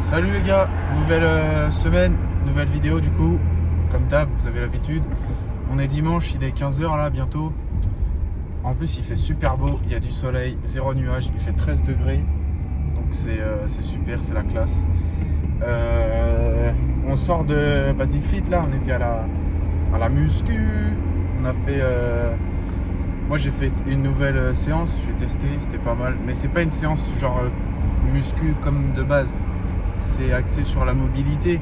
Salut les gars, nouvelle semaine, nouvelle vidéo du coup, comme d'hab, vous avez l'habitude. On est dimanche, il est 15 h là bientôt. En plus il fait super beau, il y a du soleil, zéro nuage, il fait 13 degrés. Donc c'est super, c'est la classe. On sort de Basic Fit là, on était à la muscu. On a fait... moi j'ai fait une nouvelle séance, j'ai testé, c'était pas mal. Mais c'est pas une séance genre muscu comme de base. C'est axé sur la mobilité.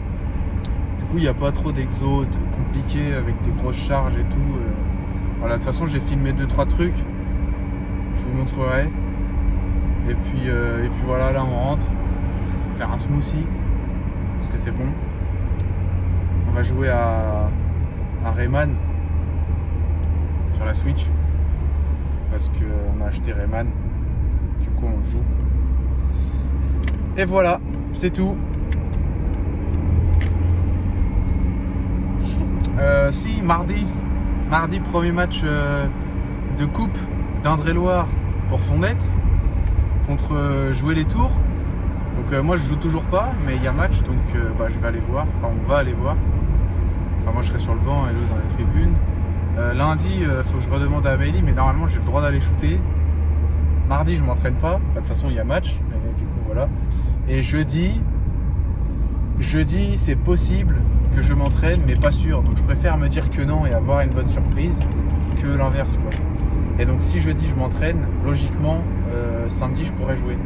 Du coup, il n'y a pas trop d'exos compliqués avec des grosses charges et tout. Voilà, de toute façon, j'ai filmé 2-3 trucs. Je vous montrerai. Et puis voilà, là, on rentre. Faire un smoothie. Parce que c'est bon. On va jouer à Rayman. Sur la Switch. Parce qu'on a acheté Rayman. Du coup, on joue. Et voilà, c'est tout. Si, mardi, premier match de coupe d'Indre-et-Loire pour Fondette contre Jouer les Tours. Donc moi je joue toujours pas, mais il y a match, donc je vais aller voir. Enfin, on va aller voir. Enfin moi je serai sur le banc et l'autre dans les tribunes. Lundi, faut que je redemande à Amélie, mais normalement j'ai le droit d'aller shooter. Mardi je m'entraîne pas, de toute façon il y a match, mais du coup voilà. Et jeudi c'est possible que je m'entraîne, mais pas sûr. Donc je préfère me dire que non et avoir une bonne surprise que l'inverse quoi. Et donc si jeudi je m'entraîne, logiquement samedi je pourrais jouer.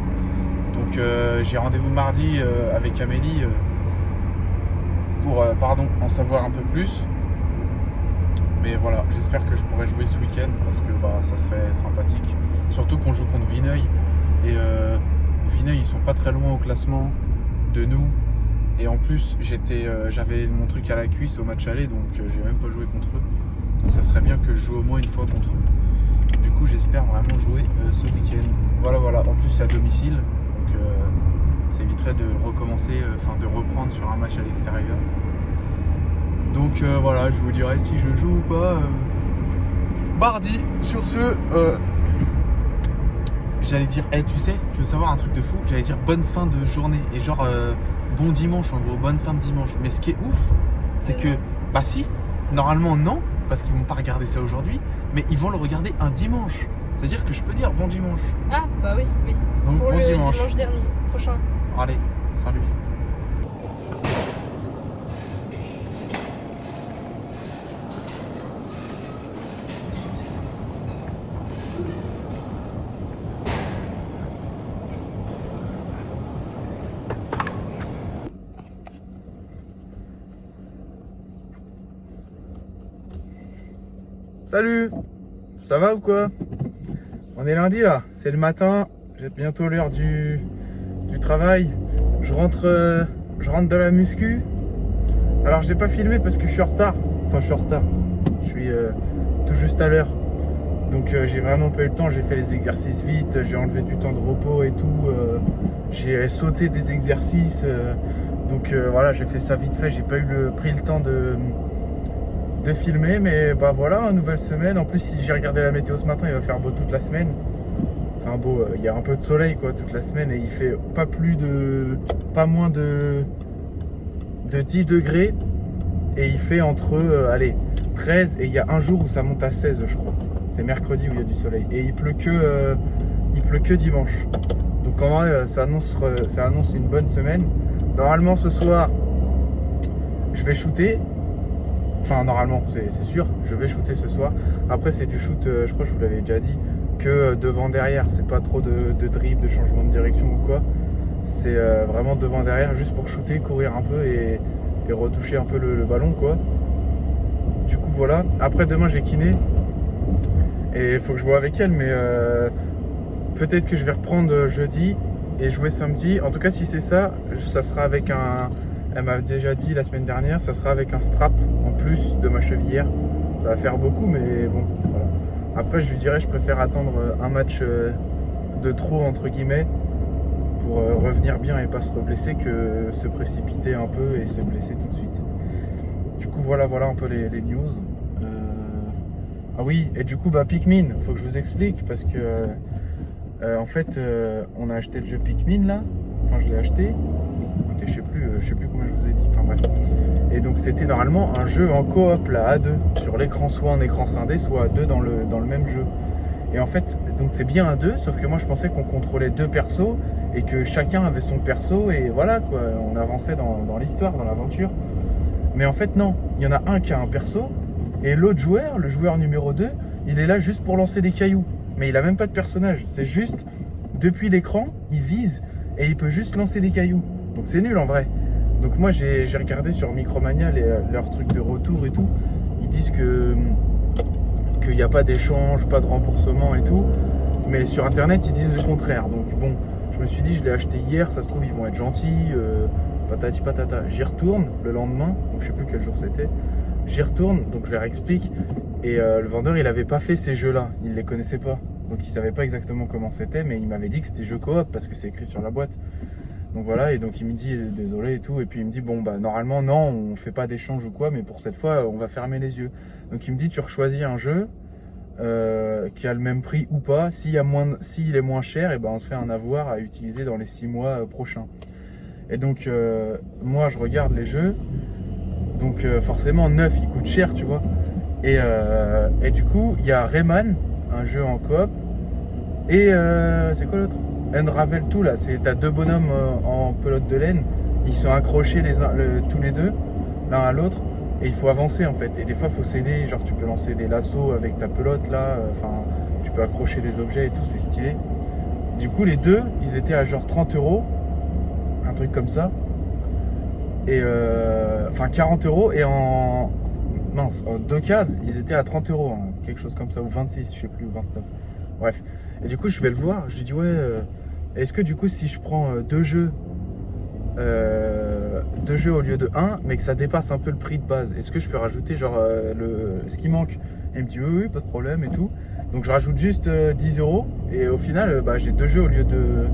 Donc j'ai rendez-vous mardi avec Amélie pour en savoir un peu plus. Mais voilà, j'espère que je pourrai jouer ce week-end parce que ça serait sympathique. Surtout qu'on joue contre Vineuil. Et Vineuil ils sont pas très loin au classement de nous. Et en plus j'avais mon truc à la cuisse au match aller, donc j'ai même pas joué contre eux. Donc ça serait bien que je joue au moins une fois contre eux. Du coup j'espère vraiment jouer ce week-end. Voilà, en plus c'est à domicile, donc ça éviterait de recommencer, de reprendre sur un match à l'extérieur. Donc voilà, je vous dirai si je joue ou pas mardi. Sur ce, j'allais dire, tu sais, tu veux savoir un truc de fou? J'allais dire bonne fin de journée et genre bon dimanche en gros, bonne fin de dimanche. Mais ce qui est ouf, c'est que, si, normalement non, parce qu'ils vont pas regarder ça aujourd'hui, mais ils vont le regarder un dimanche. C'est-à-dire que je peux dire bon dimanche. Ah bah oui. Donc pour bon le dimanche dernier, prochain. Allez, salut. Salut, ça va ou quoi? On est lundi là, c'est le matin, j'ai bientôt l'heure du travail. Je rentre de la muscu. Alors j'ai pas filmé parce que je suis en retard. Enfin je suis en retard, je suis tout juste à l'heure. Donc j'ai vraiment pas eu le temps, j'ai fait les exercices vite, j'ai enlevé du temps de repos et tout. J'ai sauté des exercices. Donc voilà, j'ai fait ça vite fait, j'ai pas pris le temps de filmer, mais voilà, nouvelle semaine. En plus, si j'ai regardé la météo ce matin, il va faire beau toute la semaine. Enfin beau, il y a un peu de soleil quoi toute la semaine et il fait pas moins de 10 degrés et il fait entre 13 et il y a un jour où ça monte à 16 je crois. C'est mercredi où il y a du soleil et il pleut que dimanche. Donc en vrai ça annonce une bonne semaine. Normalement ce soir je vais shooter. Enfin normalement c'est sûr, je vais shooter ce soir. Après c'est du shoot, je crois que je vous l'avais déjà dit, que devant derrière. C'est pas trop de dribble, de changement de direction ou quoi. C'est vraiment devant derrière juste pour shooter, courir un peu et retoucher un peu le ballon quoi. Du coup voilà. Après demain j'ai kiné et il faut que je vois avec elle, mais peut-être que je vais reprendre jeudi et jouer samedi. En tout cas si c'est ça sera avec un... Elle m'a déjà dit la semaine dernière, ça sera avec un strap en plus de ma chevillère. Ça va faire beaucoup, mais bon, voilà. Après, je lui dirais, je préfère attendre un match de trop, entre guillemets, pour revenir bien et pas se reblesser, que se précipiter un peu et se blesser tout de suite. Du coup, voilà un peu les news. Ah oui, et du coup, Pikmin, faut que je vous explique, parce que, en fait, on a acheté le jeu Pikmin, là. Enfin, je l'ai acheté. coûté, je sais plus combien je vous ai dit, enfin bref. Et donc c'était normalement un jeu en coop là, à deux, sur l'écran, soit en écran scindé, soit à deux dans le même jeu. Et en fait, donc c'est bien à deux, sauf que moi je pensais qu'on contrôlait deux persos et que chacun avait son perso et voilà quoi, on avançait dans l'histoire, dans l'aventure. Mais en fait non, il y en a un qui a un perso et l'autre joueur, le joueur numéro 2, il est là juste pour lancer des cailloux. Mais il a même pas de personnage, c'est juste depuis l'écran, il vise et il peut juste lancer des cailloux. Donc c'est nul en vrai. Donc moi j'ai regardé sur Micromania leurs trucs de retour et tout. Ils disent qu'il n'y a pas d'échange, pas de remboursement et tout. Mais sur internet ils disent le contraire. Donc bon, je me suis dit je l'ai acheté hier, ça se trouve ils vont être gentils, patati patata. J'y retourne le lendemain, donc je sais plus quel jour c'était. J'y retourne, donc je leur explique. Et le vendeur il avait pas fait ces jeux là, il les connaissait pas. Donc il savait pas exactement comment c'était, mais il m'avait dit que c'était jeu coop parce que c'est écrit sur la boîte. Donc voilà, et donc il me dit désolé et tout, et puis il me dit bon bah normalement non, on fait pas d'échange ou quoi, mais pour cette fois on va fermer les yeux. Donc il me dit tu choisis un jeu qui a le même prix ou pas, s'il est moins cher, et ben on se fait un avoir à utiliser dans les 6 mois prochains. Et donc moi je regarde les jeux, donc forcément neuf il coûte cher tu vois. Et du coup il y a Rayman, un jeu en coop, et c'est quoi l'autre? Unravel tout là, t'as deux bonhommes en pelote de laine, ils sont accrochés tous les deux, l'un à l'autre, et il faut avancer en fait. Et des fois il faut s'aider, genre tu peux lancer des lassos avec ta pelote là, enfin tu peux accrocher des objets et tout, c'est stylé. Du coup les deux, ils étaient à genre 30 €, un truc comme ça, et enfin 40 € et en deux cases, ils étaient à 30 €, hein, quelque chose comme ça, ou 26, je sais plus, ou 29. Bref. Et du coup, je vais le voir, je lui dis ouais, est-ce que du coup, si je prends deux jeux au lieu de un, mais que ça dépasse un peu le prix de base, est-ce que je peux rajouter genre ce qui manque? Et il me dit oui, pas de problème et tout. Donc je rajoute juste 10 € et au final, bah, j'ai deux jeux au lieu de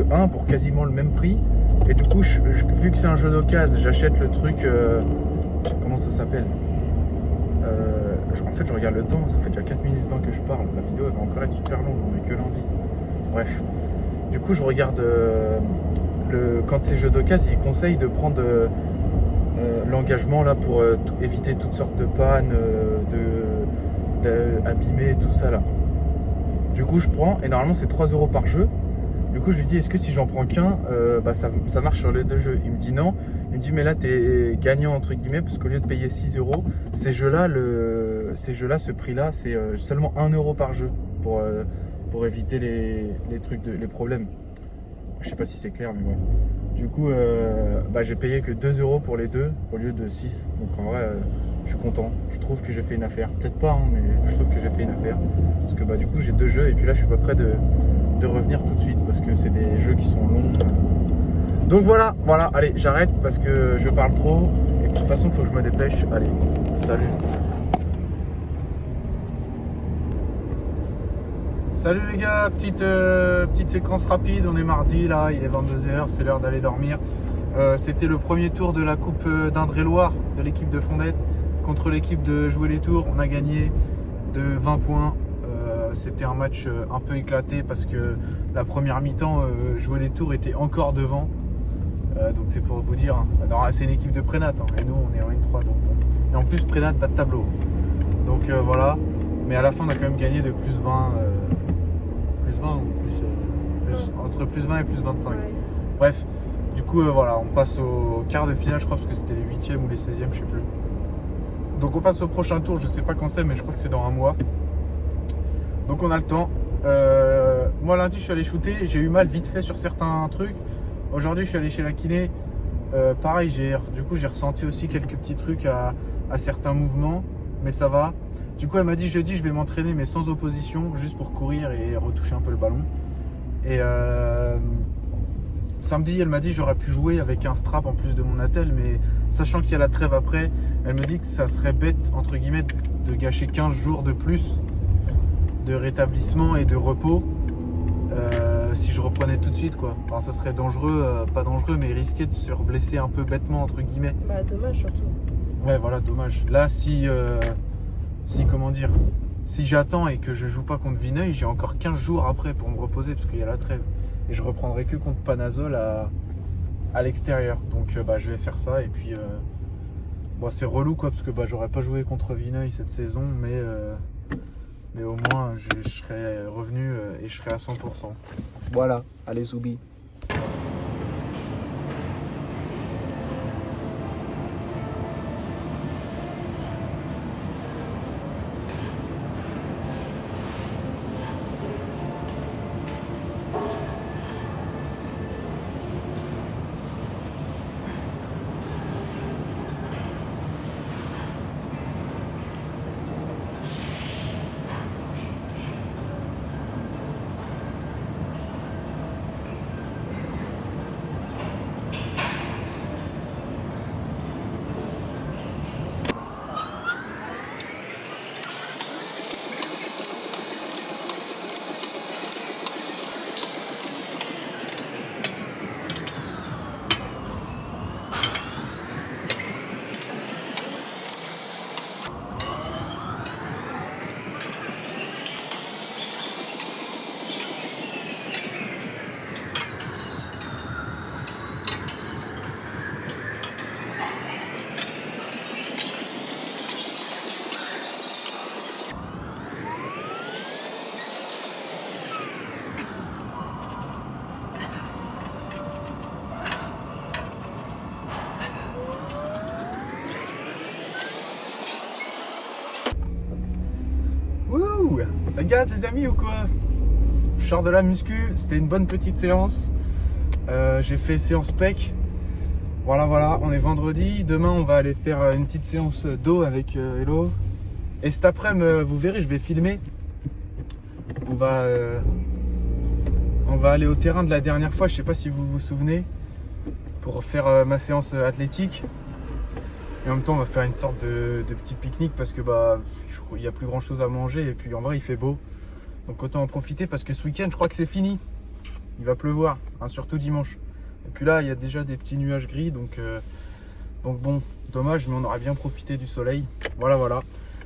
un pour quasiment le même prix. Et du coup, vu que c'est un jeu d'occasion, j'achète le truc, comment ça s'appelle? En fait je regarde le temps, ça fait déjà 4 minutes 20 que je parle, la vidéo elle va encore être super longue, on est que lundi. Bref, du coup je regarde quand c'est jeu d'occasion, ils conseillent de prendre l'engagement là pour éviter toutes sortes de pannes, d'abîmer tout ça là. Du coup je prends, et normalement c'est 3 € par jeu. Du coup je lui dis est-ce que si j'en prends qu'un, bah, ça marche sur les deux jeux? Il me dit non. Il me dit mais là t'es gagnant entre guillemets parce qu'au lieu de payer 6 €, ces jeux-là, ce prix-là, c'est seulement 1 € par jeu pour éviter les trucs, les problèmes. Je sais pas si c'est clair mais bref. Du coup bah, j'ai payé que 2 € pour les deux au lieu de 6. Donc en vrai je suis content. Je trouve que j'ai fait une affaire. Peut-être pas hein, mais je trouve que j'ai fait une affaire. Parce que bah du coup j'ai deux jeux et puis là je suis pas prêt de revenir tout de suite parce que c'est des jeux qui sont longs. Donc voilà, allez, j'arrête parce que je parle trop et de toute façon il faut que je me dépêche. Allez, salut. Salut les gars, petite séquence rapide, on est mardi là, il est 22 h, c'est l'heure d'aller dormir. C'était le premier tour de la coupe d'Indre-et-Loire de l'équipe de Fondette contre l'équipe de Jouer les Tours. On a gagné de 20 points. C'était un match un peu éclaté parce que la première mi-temps, Jouer les Tours était encore devant. Donc c'est pour vous dire, hein. C'est une équipe de Prénat hein, et nous on est en N3 donc bon. Et en plus Prénat pas de tableau. Donc voilà, mais à la fin on a quand même gagné de plus 20 ou entre plus 20 et plus 25. Bref, du coup voilà, on passe au quart de finale je crois parce que c'était les 8e ou les 16e, je sais plus. Donc on passe au prochain tour, je sais pas quand c'est mais je crois que c'est dans un mois. Donc on a le temps. Moi lundi je suis allé shooter, j'ai eu mal vite fait sur certains trucs. Aujourd'hui je suis allé chez la kiné. Pareil, du coup j'ai ressenti aussi quelques petits trucs à certains mouvements, mais ça va. Du coup elle m'a dit jeudi je vais m'entraîner mais sans opposition, juste pour courir et retoucher un peu le ballon. Et samedi elle m'a dit j'aurais pu jouer avec un strap en plus de mon attel, mais sachant qu'il y a la trêve après, elle me dit que ça serait bête entre guillemets de gâcher 15 jours de plus de rétablissement et de repos si je reprenais tout de suite quoi. Enfin ça serait dangereux, pas dangereux mais risqué de se blesser un peu bêtement entre guillemets. Bah dommage surtout. Ouais voilà, dommage. Là si comment dire, si j'attends et que je joue pas contre Vineuil, j'ai encore 15 jours après pour me reposer parce qu'il y a la trêve. Et je reprendrai que contre Panazol à l'extérieur. Donc je vais faire ça et puis bon, c'est relou quoi parce que j'aurais pas joué contre Vineuil cette saison mais au moins je serai revenu et je serai à 100%. Voilà, allez Zoubi. Wouh, ça gaz les amis ou quoi? Je sors de la muscu, c'était une bonne petite séance. J'ai fait séance pec. Voilà, on est vendredi. Demain on va aller faire une petite séance dos avec Hello. Et cet après-midi, vous verrez, je vais filmer. On va aller au terrain de la dernière fois, je sais pas si vous vous souvenez, pour faire ma séance athlétique. Et en même temps on va faire une sorte de petit pique-nique parce que il n'y a plus grand chose à manger et puis en vrai il fait beau. Donc autant en profiter parce que ce week-end je crois que c'est fini. Il va pleuvoir, hein, surtout dimanche. Et puis là il y a déjà des petits nuages gris donc bon, dommage mais on aura bien profité du soleil. Voilà.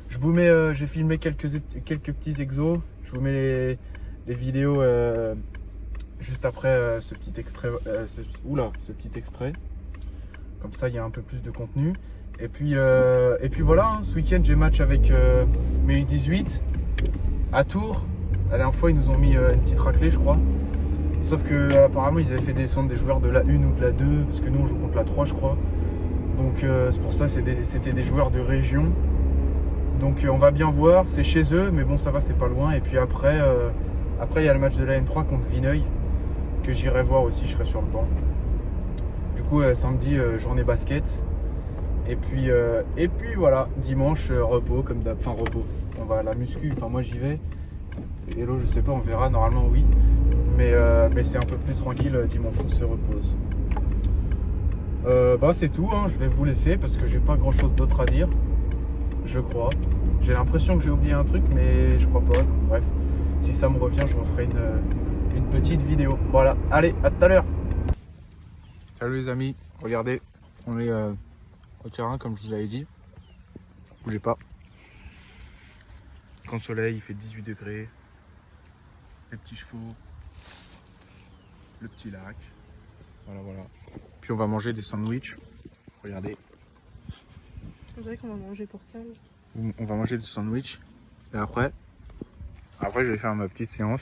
Je vous mets, j'ai filmé quelques petits exos. Je vous mets les vidéos juste après ce petit extrait. Ce petit extrait. Comme ça il y a un peu plus de contenu. Et puis voilà, hein, ce week-end j'ai match avec mes U18 à Tours. La dernière fois ils nous ont mis une petite raclée je crois. Sauf que apparemment ils avaient fait descendre des joueurs de la 1 ou de la 2 parce que nous on joue contre la 3 je crois. Donc c'est pour ça c'était des joueurs de région. Donc on va bien voir, c'est chez eux mais bon ça va, c'est pas loin. Et puis après il y a le match de la N3 contre Vineuil que j'irai voir aussi, je serai sur le banc. Du coup samedi journée basket. Et puis voilà, dimanche repos comme d'hab, enfin repos. On va à la muscu, enfin moi j'y vais. Hello je sais pas, on verra, normalement oui. Mais c'est un peu plus tranquille dimanche, on se repose. C'est tout, hein. Je vais vous laisser parce que j'ai pas grand chose d'autre à dire. Je crois. J'ai l'impression que j'ai oublié un truc mais je crois pas. Donc bref, si ça me revient je referai une petite vidéo. Voilà, allez, à tout à l'heure. Salut les amis, regardez, on est au terrain comme je vous avais dit. Bougez pas. Grand soleil, il fait 18 degrés. Les petits chevaux. Le petit lac. Voilà. Puis on va manger des sandwichs. Regardez. On dirait qu'on va manger pour 15. On va manger des sandwichs. Et après je vais faire ma petite séance.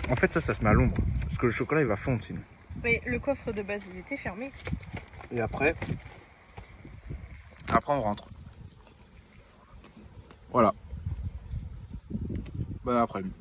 En fait ça se met à l'ombre. Parce que le chocolat il va fondre sinon. Mais le coffre de base il était fermé. Et après on rentre. Voilà. Bon après-midi.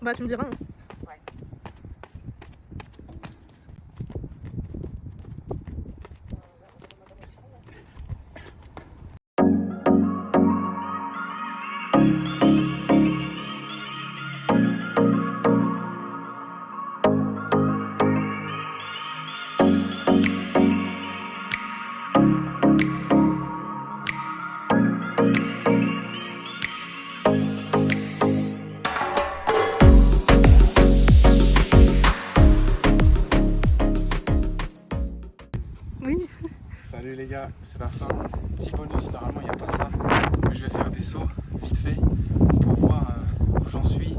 Bah tu me diras. Hein. Oui. Salut les gars, c'est la fin. Petit bonus, normalement il n'y a pas ça. Mais je vais faire des sauts vite fait pour voir où j'en suis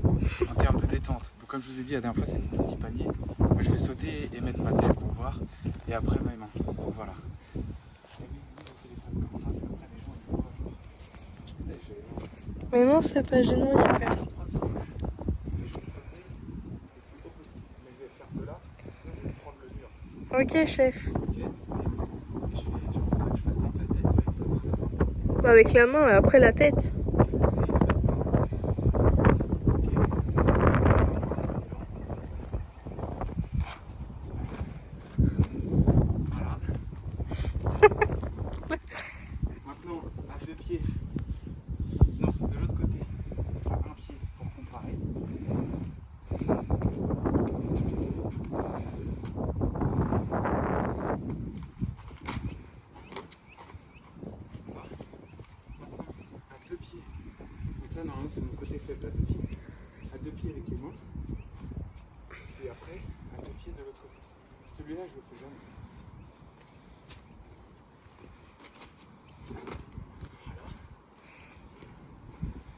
en termes de détente. Donc, comme je vous ai dit la dernière fois, c'est mon petit panier. Moi, je vais sauter et mettre ma tête pour voir. Et après mes mains. Donc voilà. Mais non, c'est pas gênant, il y a personne. Ok, chef. Bah, avec la main et après la tête. Maintenant, à deux pieds. Non, de l'autre côté. À un pied pour comparer. À deux pieds. Donc là, normalement, c'est mon côté faible à deux pieds. À deux pieds avec les mains. Et après, à deux pieds de l'autre côté. Celui-là, je le fais jamais.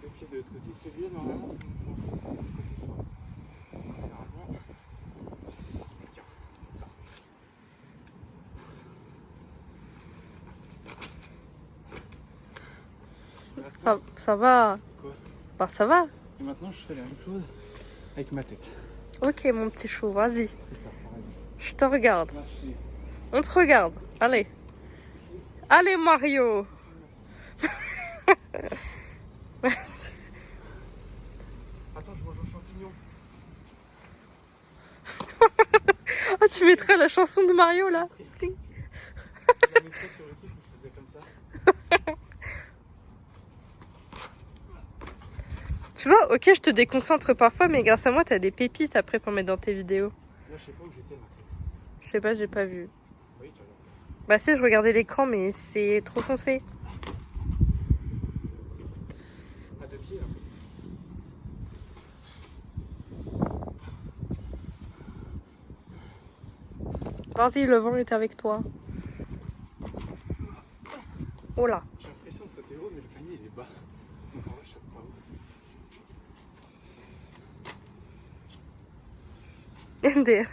Deux pieds de l'autre côté. Celui-là, normalement, c'est mon point fort. Côté fort. Généralement, tiens, ça. Ça va. Quoi? Bah ça va. Et maintenant, je fais la même chose avec ma tête. Ok mon petit chou, vas-y. C'est ça, pareil. Je te regarde. Là, je fais... On te regarde. Allez. Allez Mario. Vas-y. Attends, je mange un champignon. Ah tu mettrais la chanson de Mario là. Ting. Je mettrais sur le site, je faisais comme ça. Tu vois, ok je te déconcentre parfois mais grâce à moi t'as des pépites après pour mettre dans tes vidéos. Là, je sais pas où j'étais, ma tête. Je sais pas, j'ai pas vu. Oui, tu regardes. Bah si je regardais l'écran mais c'est trop foncé. À deux pieds, là. Vas-y, le vent est avec toi. Oh là. J'ai l'impression de sauter haut, mais le panier, il est bas. Donc en vrai, je saute pas haut. MDR.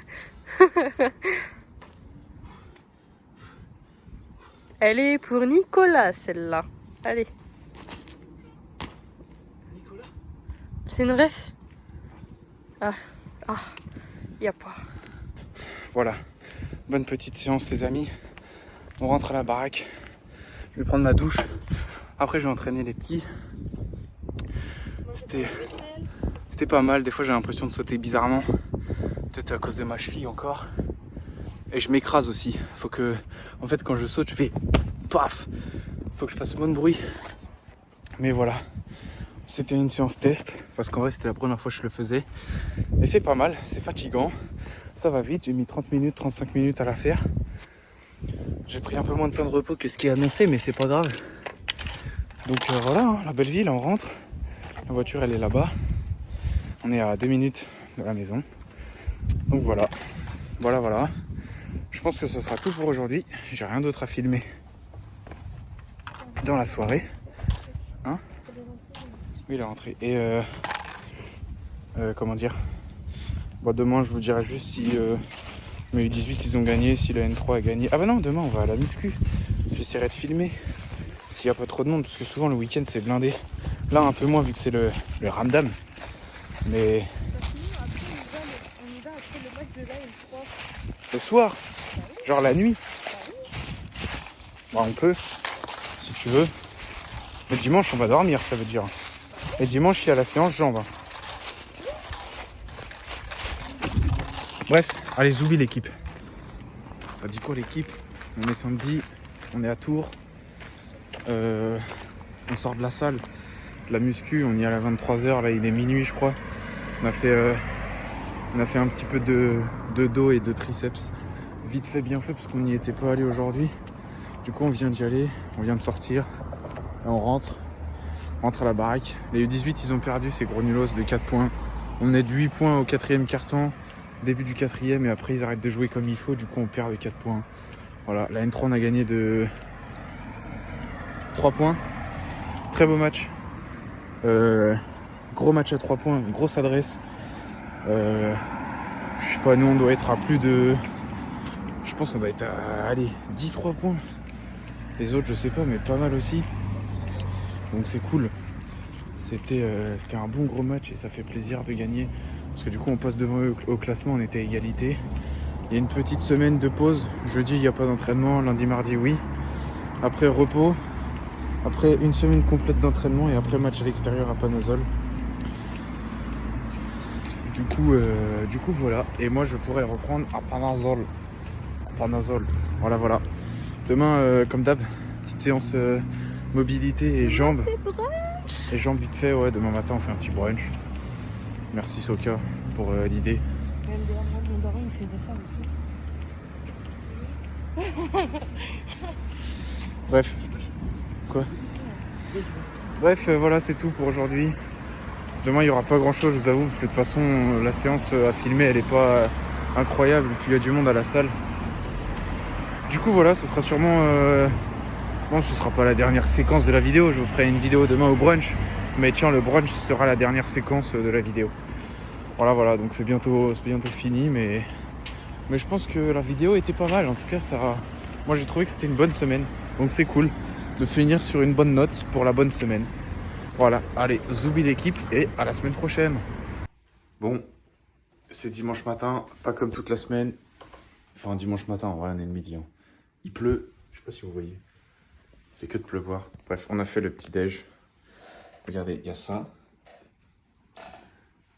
Elle est pour Nicolas, celle-là. Allez. Nicolas? C'est une ref. Ah, y a pas. Voilà. Bonne petite séance, les amis. On rentre à la baraque. Je vais prendre ma douche. Après, je vais entraîner les petits. C'était pas mal. Des fois, j'ai l'impression de sauter bizarrement. Peut-être à cause de ma cheville encore. Et je m'écrase aussi. Faut que, en fait, quand je saute, je fais paf. Faut que je fasse moins de bruit. Mais voilà. C'était une séance test. Parce qu'en vrai, c'était la première fois que je le faisais. Et c'est pas mal. C'est fatigant. Ça va vite. J'ai mis 30 minutes, 35 minutes à la faire. J'ai pris un peu moins de temps de repos que ce qui est annoncé, mais c'est pas grave. Donc voilà, hein, la belle ville, on rentre. La voiture, elle est là-bas. On est à 2 minutes de la maison. Donc voilà. Voilà. Je pense que ce sera tout pour aujourd'hui. J'ai rien d'autre à filmer dans la soirée. Hein? Oui, la rentrée. Et comment dire? Bon, demain, je vous dirai juste si le U18 ils ont gagné, si la N3 a gagné. Ah bah non, demain on va à la muscu. J'essaierai de filmer s'il n'y a pas trop de monde, parce que souvent le week-end c'est blindé. Là un peu moins vu que c'est le Ramdam. Mais On y va après le match de la N3. le soir, genre la nuit. Bah on peut, si tu veux. Mais dimanche on va dormir, ça veut dire. Et dimanche il y a la séance jambes. Bref, allez, Zoubi l'équipe. Ça dit quoi l'équipe? On est samedi, on est à Tours. On sort de la salle, de la muscu, on y est à la 23h, là il est minuit je crois. On a fait un petit peu de dos et de triceps. Vite fait, bien fait, parce qu'on n'y était pas allé aujourd'hui. Du coup on vient d'y aller, on vient de sortir. Là on rentre à la baraque. Les U18 ils ont perdu, c'est gros nulos de 4 points. On est de 8 points au 4e quart-temps, début du 4e, et après ils arrêtent de jouer comme il faut, du coup on perd de 4 points. Voilà, la N3 on a gagné de 3 points. Très beau match. Gros match à 3 points, grosse adresse. Je sais pas, nous on doit être à plus de... Je pense qu'on doit être à, allez, 10-3 points. Les autres je sais pas, mais pas mal aussi. Donc c'est cool. C'était un bon gros match et ça fait plaisir de gagner. Parce que du coup on passe devant eux au classement, on était à égalité. Il y a une petite semaine de pause. Jeudi il n'y a pas d'entraînement, lundi, mardi oui. Après repos. Après une semaine complète d'entraînement et après match à l'extérieur à Panazol. Du coup voilà. Et moi je pourrais reprendre à Panazol. Voilà. Demain comme d'hab, petite séance mobilité et jambes. Et jambes vite fait, ouais, demain matin on fait un petit brunch. Merci Soka pour l'idée. Même mon daron il faisait ça aussi. Bref. Quoi? Bref, voilà, c'est tout pour aujourd'hui. Demain, il n'y aura pas grand-chose, je vous avoue, parce que de toute façon, la séance à filmer, elle n'est pas incroyable. Et puis, il y a du monde à la salle. Du coup, voilà, ce sera sûrement... Bon, ce sera pas la dernière séquence de la vidéo. Je vous ferai une vidéo demain au brunch. Mais tiens, le brunch sera la dernière séquence de la vidéo. Voilà, donc c'est bientôt fini. Mais je pense que la vidéo était pas mal. En tout cas, moi, j'ai trouvé que c'était une bonne semaine. Donc, c'est cool de finir sur une bonne note pour la bonne semaine. Voilà, allez, Zoubi l'équipe et à la semaine prochaine. Bon, c'est dimanche matin, pas comme toute la semaine. Enfin, dimanche matin, en vrai, on est le midi. Hein. Il pleut, je sais pas si vous voyez. Il fait que de pleuvoir. Bref, on a fait le petit déj. Regardez, il y a ça.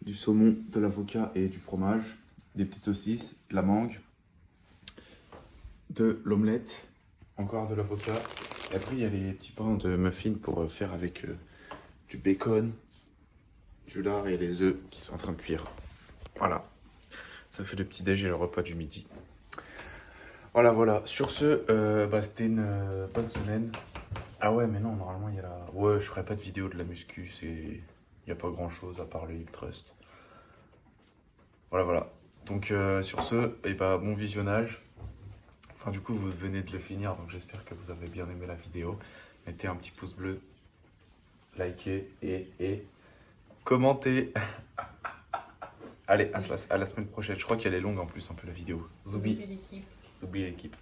Du saumon, de l'avocat et du fromage. Des petites saucisses, de la mangue. De l'omelette. Encore de l'avocat. Et après, il y a les petits pains de muffins pour faire avec du bacon, du lard et les œufs qui sont en train de cuire. Voilà. Ça fait le petit déj et le repas du midi. Voilà. Sur ce, c'était une bonne semaine. Ah ouais, mais non, normalement, il y a la... Ouais, je ferai pas de vidéo de la muscu. Il n'y a pas grand-chose à part le hip thrust. Voilà. Donc, sur ce, bon visionnage. Enfin, du coup, vous venez de le finir, donc j'espère que vous avez bien aimé la vidéo. Mettez un petit pouce bleu, likez et commentez. Allez, à la semaine prochaine. Je crois qu'elle est longue en plus, un peu la vidéo. Zoubi l'équipe.